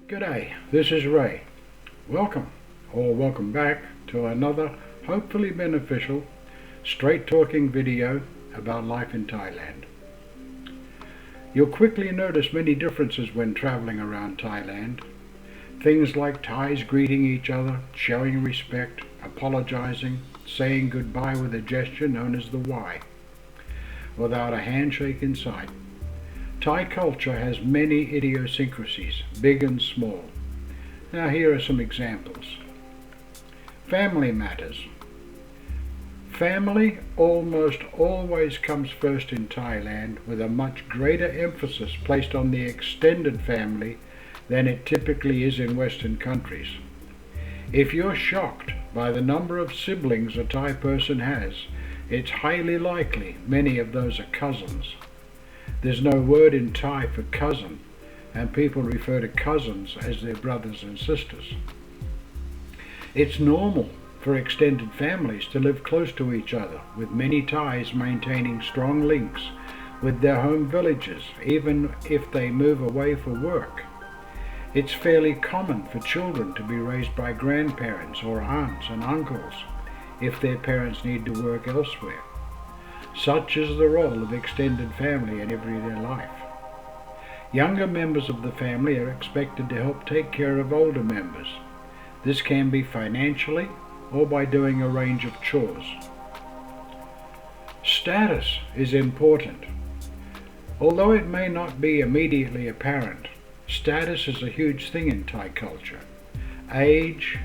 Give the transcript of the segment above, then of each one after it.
G'day, this is Ray. Welcome, or welcome back to another hopefully beneficial, straight talking video about life in Thailand. You'll quickly notice many differences when traveling around Thailand. Things like Thais greeting each other, showing respect, apologizing, saying goodbye with a gesture known as the Y, without a handshake in sight. Thai culture has many idiosyncrasies, big and small. Now here are some examples. Family matters. Family almost always comes first in Thailand, with a much greater emphasis placed on the extended family than it typically is in Western countries. If you're shocked by the number of siblings a Thai person has, it's highly likely many of those are cousins. There's no word in Thai for cousin, and people refer to cousins as their brothers and sisters. It's normal for extended families to live close to each other, with many Thais maintaining strong links with their home villages, even if they move away for work. It's fairly common for children to be raised by grandparents or aunts and uncles if their parents need to work elsewhere. Such is the role of extended family in everyday life. Younger members of the family are expected to help take care of older members. This can be financially or by doing a range of chores. Status is important. Although it may not be immediately apparent, status is a huge thing in Thai culture. Age,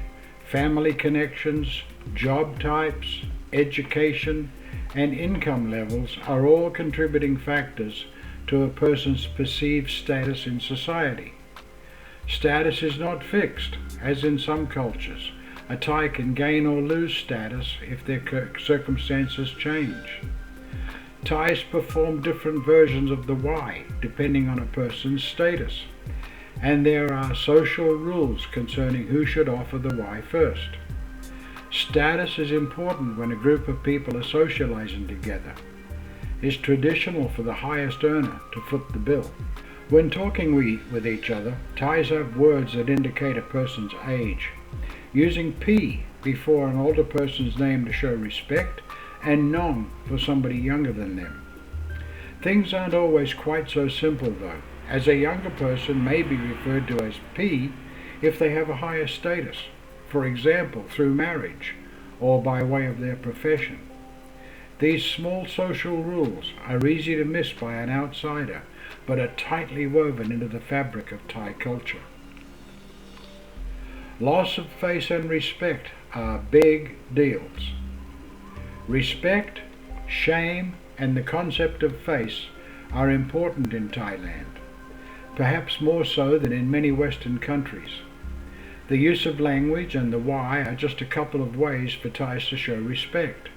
family connections, job types, education, and income levels are all contributing factors to a person's perceived status in society. Status is not fixed, as in some cultures. A Thai can gain or lose status if their circumstances change. Thais perform different versions of the Y depending on a person's status, and there are social rules concerning who should offer the Y first. Status is important when a group of people are socializing together. It's traditional for the highest earner to foot the bill. When talking with each other, Thais have words that indicate a person's age, using P before an older person's name to show respect, and Nong for somebody younger than them. Things aren't always quite so simple though, as a younger person may be referred to as P if they have a higher status, for example through marriage or by way of their profession. These small social rules are easy to miss by an outsider, but are tightly woven into the fabric of Thai culture. Loss of face and respect are big deals. Respect, shame, and the concept of face are important in Thailand, perhaps more so than in many Western countries. The use of language and the Y are just a couple of ways for Thais to show respect.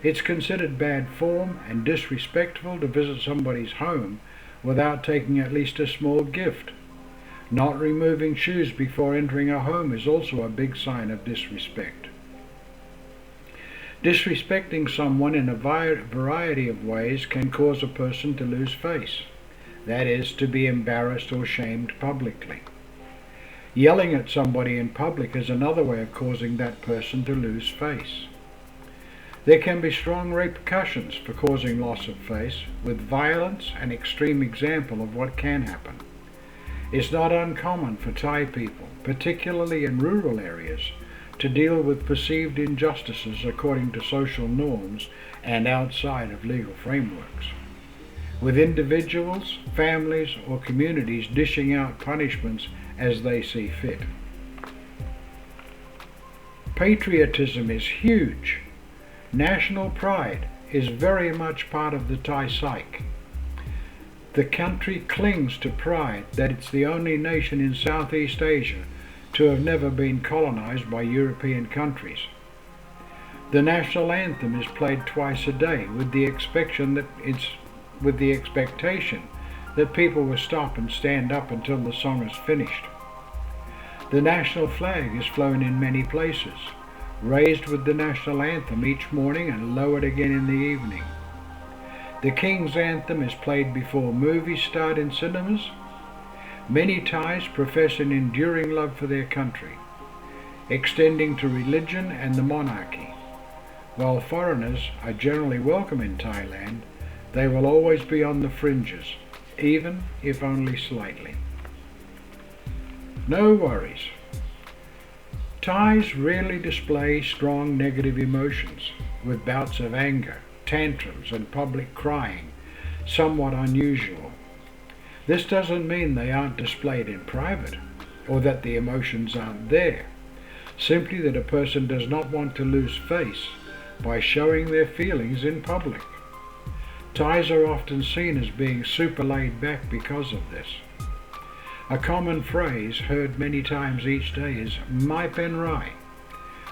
It's considered bad form and disrespectful to visit somebody's home without taking at least a small gift. Not removing shoes before entering a home is also a big sign of disrespect. Disrespecting someone in a variety of ways can cause a person to lose face, that is, to be embarrassed or shamed publicly. Yelling at somebody in public is another way of causing that person to lose face. There can be strong repercussions for causing loss of face, with violence an extreme example of what can happen. It's not uncommon for Thai people, particularly in rural areas, to deal with perceived injustices according to social norms and outside of legal frameworks, with individuals, families, or communities dishing out punishments as they see fit. Patriotism is huge. National pride is very much part of the Thai psyche. The country clings to pride that it's the only nation in Southeast Asia to have never been colonized by European countries. The national anthem is played twice a day with the expectation that people will stop and stand up until the song is finished. The national flag is flown in many places, raised with the national anthem each morning and lowered again in the evening. The King's anthem is played before movies start in cinemas, Many Thais profess an enduring love for their country, extending to religion and the monarchy. While foreigners are generally welcome in Thailand, they will always be on the fringes, even if only slightly. No worries. Thais rarely display strong negative emotions, with bouts of anger, tantrums and public crying somewhat unusual. This doesn't mean they aren't displayed in private, or that the emotions aren't there, simply that a person does not want to lose face by showing their feelings in public. Thais are often seen as being super laid back because of this. A common phrase heard many times each day is "mai pen rai,"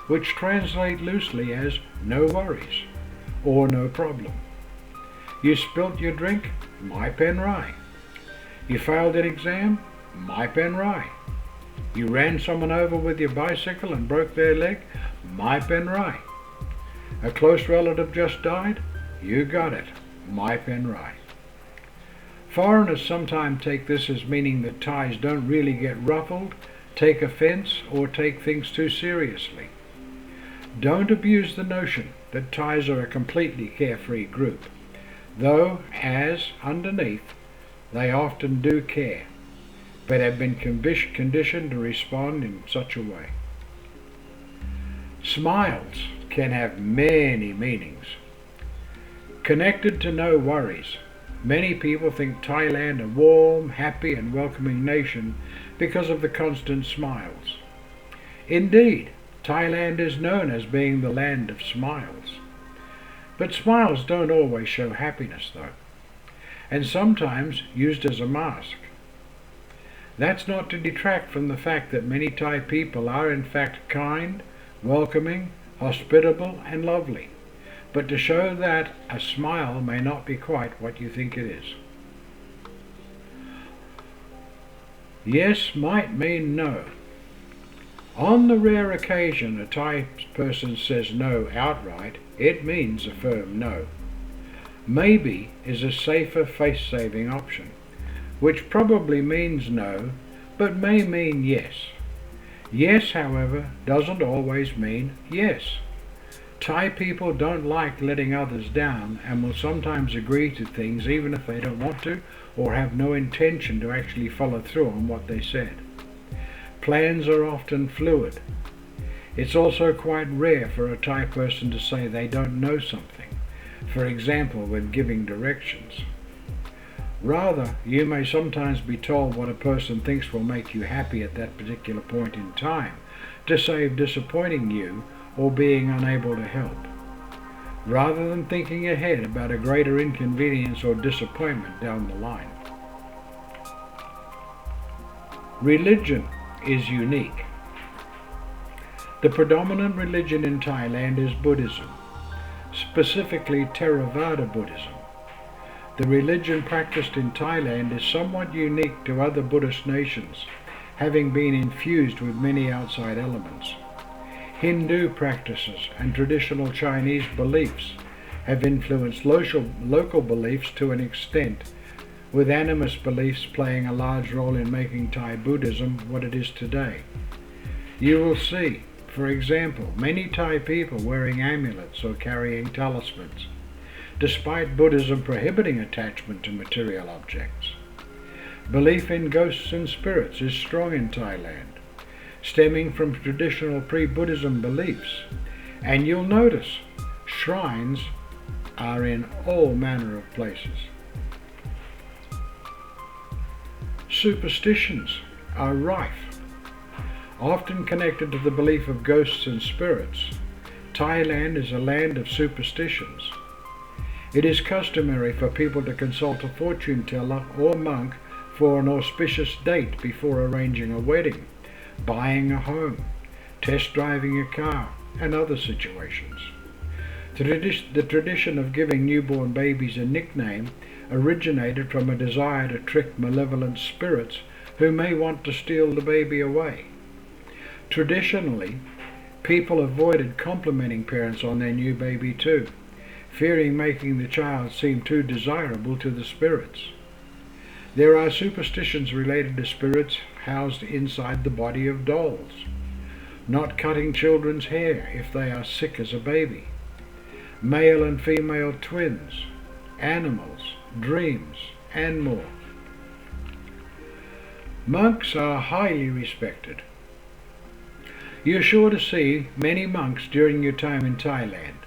which translate loosely as "no worries" or "no problem." You spilt your drink? Mai pen rai. You failed an exam? Mai pen rai. You ran someone over with your bicycle and broke their leg? Mai pen rai. A close relative just died? You got it. Mai pen rai. Foreigners sometimes take this as meaning that Thais don't really get ruffled, take offense, or take things too seriously. Don't abuse the notion that Thais are a completely carefree group, though, as underneath, they often do care, but have been conditioned to respond in such a way. Smiles can have many meanings. Connected to no worries, many people think Thailand a warm, happy and welcoming nation because of the constant smiles. Indeed, Thailand is known as being the land of smiles. But smiles don't always show happiness though, and sometimes used as a mask. That's not to detract from the fact that many Thai people are in fact kind, welcoming, hospitable and lovely, but to show that a smile may not be quite what you think it is. Yes might mean no. On the rare occasion a Thai person says no outright, it means a firm no. Maybe is a safer face-saving option, which probably means no, but may mean yes. Yes, however, doesn't always mean yes. Thai people don't like letting others down and will sometimes agree to things even if they don't want to or have no intention to actually follow through on what they said. Plans are often fluid. It's also quite rare for a Thai person to say they don't know something, for example when giving directions. Rather, you may sometimes be told what a person thinks will make you happy at that particular point in time, to save disappointing you or being unable to help, rather than thinking ahead about a greater inconvenience or disappointment down the line. Religion is unique. The predominant religion in Thailand is Buddhism, specifically Theravada Buddhism. The religion practiced in Thailand is somewhat unique to other Buddhist nations, having been infused with many outside elements. Hindu practices and traditional Chinese beliefs have influenced local beliefs to an extent, with animist beliefs playing a large role in making Thai Buddhism what it is today. You will see, for example, many Thai people wearing amulets or carrying talismans, despite Buddhism prohibiting attachment to material objects. Belief in ghosts and spirits is strong in Thailand, stemming from traditional pre-Buddhism beliefs, and you'll notice shrines are in all manner of places. Superstitions are rife. Often connected to the belief of ghosts and spirits, Thailand is a land of superstitions. It is customary for people to consult a fortune teller or monk for an auspicious date before arranging a wedding, buying a home, test driving a car, and other situations. The tradition of giving newborn babies a nickname originated from a desire to trick malevolent spirits who may want to steal the baby away. Traditionally, people avoided complimenting parents on their new baby too, fearing making the child seem too desirable to the spirits. There are superstitions related to spirits housed inside the body of dolls. Not cutting children's hair if they are sick as a baby. Male and female twins. Animals, dreams, and more. Monks are highly respected. You're sure to see many monks during your time in Thailand,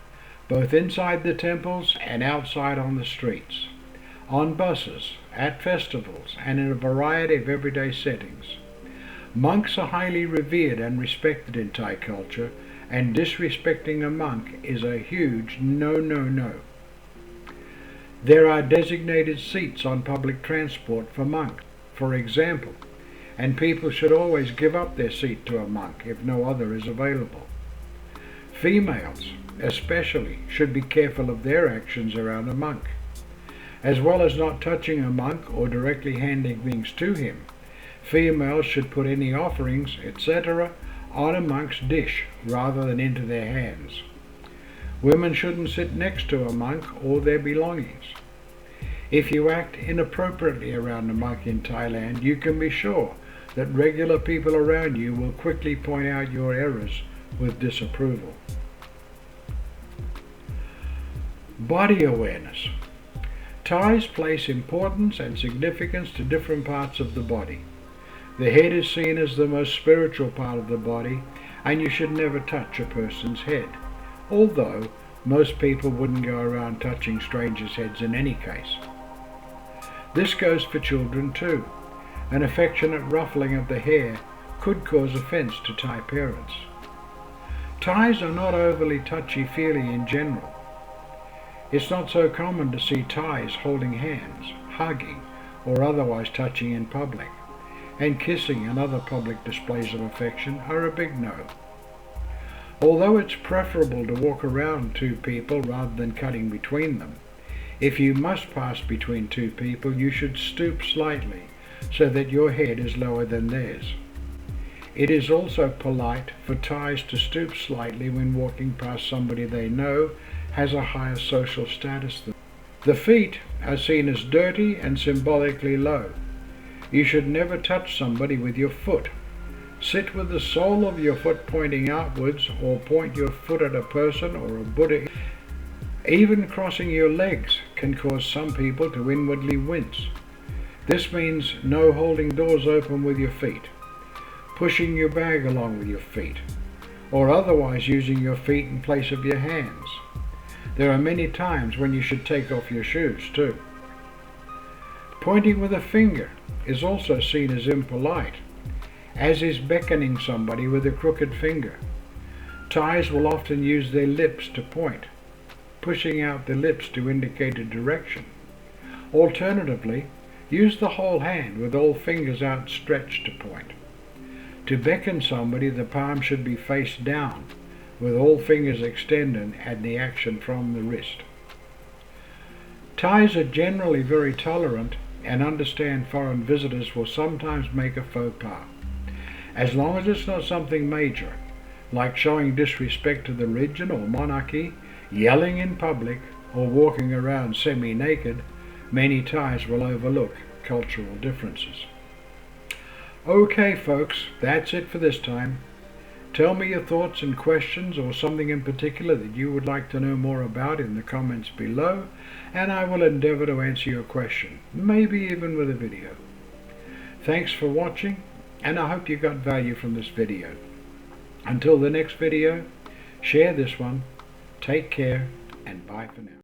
both inside the temples and outside on the streets, on buses, at festivals, and in a variety of everyday settings. Monks are highly revered and respected in Thai culture, and disrespecting a monk is a huge no. There are designated seats on public transport for monks, for example, and people should always give up their seat to a monk if no other is available. Females, especially, should be careful of their actions around a monk. As well as not touching a monk or directly handing things to him, females should put any offerings, etc., on a monk's dish rather than into their hands. Women shouldn't sit next to a monk or their belongings. If you act inappropriately around a monk in Thailand, you can be sure that regular people around you will quickly point out your errors with disapproval. Body awareness. Thais place importance and significance to different parts of the body. The head is seen as the most spiritual part of the body, and you should never touch a person's head, although most people wouldn't go around touching strangers' heads in any case. This goes for children too. An affectionate ruffling of the hair could cause offence to Thai parents. Thais are not overly touchy-feely in general. It's not so common to see Thais holding hands, hugging, or otherwise touching in public, and kissing and other public displays of affection are a big no. Although it's preferable to walk around two people rather than cutting between them, if you must pass between two people, you should stoop slightly so that your head is lower than theirs. It is also polite for Thais to stoop slightly when walking past somebody they know has a higher social status than them. The feet are seen as dirty and symbolically low. You should never touch somebody with your foot. Sit with the sole of your foot pointing outwards, or point your foot at a person or a Buddha. Even crossing your legs can cause some people to inwardly wince. This means no holding doors open with your feet, pushing your bag along with your feet, or otherwise using your feet in place of your hands. There are many times when you should take off your shoes too. Pointing with a finger is also seen as impolite, as is beckoning somebody with a crooked finger. Thais will often use their lips to point, pushing out the lips to indicate a direction. Alternatively, use the whole hand with all fingers outstretched to point. To beckon somebody, the palm should be face down, with all fingers extended and the action from the wrist. Thais are generally very tolerant and understand foreign visitors will sometimes make a faux pas. As long as it's not something major, like showing disrespect to the religion or monarchy, yelling in public, or walking around semi-naked, many Thais will overlook cultural differences. Okay folks, that's it for this time. Tell me your thoughts and questions, or something in particular that you would like to know more about, in the comments below, and I will endeavor to answer your question, maybe even with a video. Thanks for watching, and I hope you got value from this video. Until the next video, share this one, take care, and bye for now.